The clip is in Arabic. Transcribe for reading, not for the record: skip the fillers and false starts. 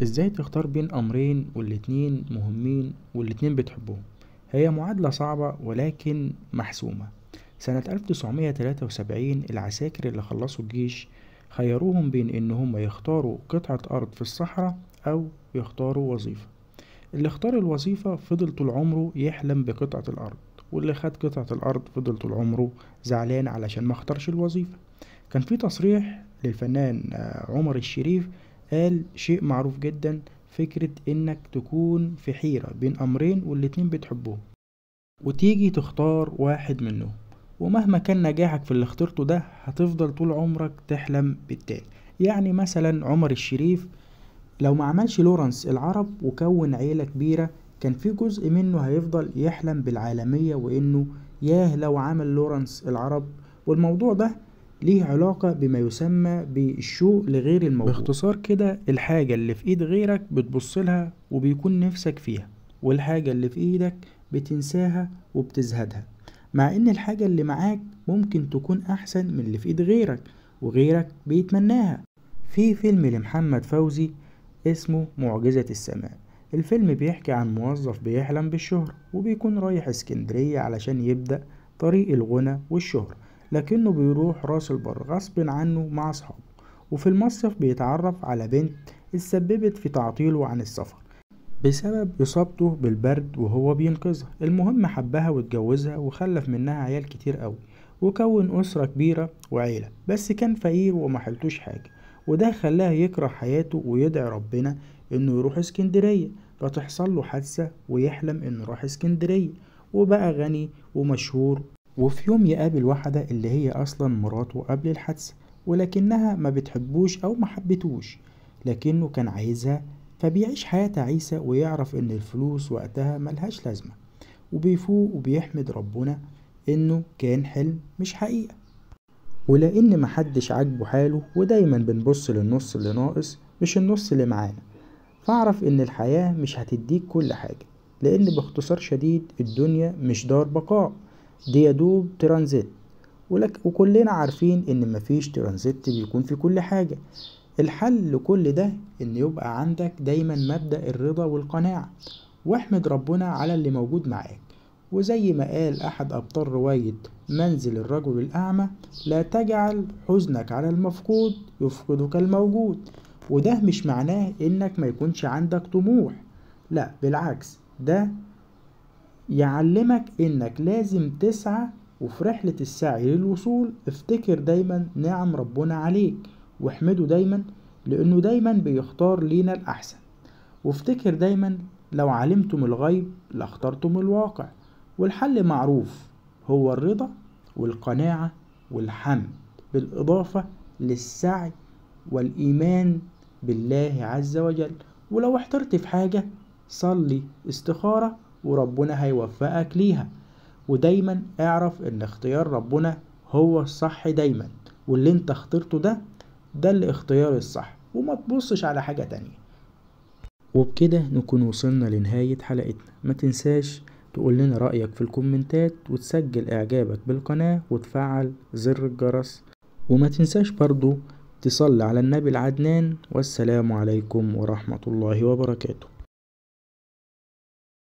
ازاي تختار بين امرين والاتنين مهمين والاتنين بتحبهم؟ هي معادلة صعبة ولكن محسومة. سنة 1973 العساكر اللي خلصوا الجيش خيروهم بين ان هم يختاروا قطعة ارض في الصحراء او يختاروا وظيفة. اللي اختار الوظيفة فضل طول عمره يحلم بقطعة الارض، واللي خد قطعة الارض فضل طول عمره زعلان علشان ما اختارش الوظيفة. كان في تصريح للفنان عمر الشريف، قال شيء معروف جدا: فكرة انك تكون في حيرة بين امرين والاتنين بتحبهم وتيجي تختار واحد منهم، ومهما كان نجاحك في اللي اخترته ده هتفضل طول عمرك تحلم بالتاني. يعني مثلا عمر الشريف لو ما عملش لورنس العرب وكون عيلة كبيرة، كان في جزء منه هيفضل يحلم بالعالمية وانه ياه لو عمل لورنس العرب. والموضوع ده ليه علاقة بما يسمى بالشوق لغير الموجود. باختصار كده، الحاجة اللي في ايد غيرك بتبصلها وبيكون نفسك فيها، والحاجة اللي في ايدك بتنساها وبتزهدها، مع ان الحاجة اللي معاك ممكن تكون احسن من اللي في ايد غيرك وغيرك بيتمناها. في فيلم لمحمد فوزي اسمه معجزة السماء. الفيلم بيحكي عن موظف بيحلم بالشهرة وبيكون رايح اسكندرية علشان يبدأ طريق الغنى والشهرة، لكنه بيروح راس البر غصب عنه مع أصحابه، وفي المصيف بيتعرف على بنت اتسببت في تعطيله عن السفر بسبب إصابته بالبرد وهو بينقذها. المهم حبها واتجوزها وخلف منها عيال كتير قوي، وكون أسرة كبيرة وعيلة، بس كان فقير ومحلتوش حاجة، وده خلاه يكره حياته ويدعي ربنا انه يروح اسكندرية، فتحصل له حادثة ويحلم انه راح اسكندرية وبقى غني ومشهور. وفي يوم يقابل واحدة اللي هي اصلا مراته قبل الحادثة، ولكنها ما بتحبوش او ما حبتوش، لكنه كان عايزها، فبيعيش حياة تعيسة ويعرف ان الفلوس وقتها ملهاش لازمة، وبيفوق وبيحمد ربنا انه كان حلم مش حقيقة. ولأن محدش عاجبه حاله ودايما بنبص للنص اللي ناقص مش النص اللي معانا، فاعرف ان الحياة مش هتديك كل حاجة، لان باختصار شديد الدنيا مش دار بقاء، دي يدوب ترانزيت. وكلنا عارفين ان مفيش ترانزيت بيكون في كل حاجة. الحل لكل ده ان يبقى عندك دايما مبدأ الرضا والقناعة، واحمد ربنا على اللي موجود معاك. وزي ما قال احد ابطال رواية منزل الرجل الاعمى: لا تجعل حزنك على المفقود يفقدك الموجود. وده مش معناه انك ما يكونش عندك طموح، لا بالعكس، ده يعلمك انك لازم تسعى، وفي رحلة السعي للوصول افتكر دايما نعم ربنا عليك واحمده دايما، لانه دايما بيختار لينا الاحسن. وافتكر دايما لو علمتم الغيب لاخترتم الواقع. والحل معروف، هو الرضا والقناعة والحمد، بالإضافة للسعي والإيمان بالله عز وجل. ولو احترت في حاجة صلي استخارة وربنا هيوفقك ليها. ودايما اعرف ان اختيار ربنا هو الصح دايما، واللي انت اخترته ده الاختيار الصح، وما تبصش على حاجة تانية. وبكده نكون وصلنا لنهاية حلقتنا. ما تنساش تقول لنا رأيك في الكومنتات، وتسجل اعجابك بالقناة وتفعل زر الجرس، وما تنساش برضو تصلي على النبي العدنان. والسلام عليكم ورحمة الله وبركاته.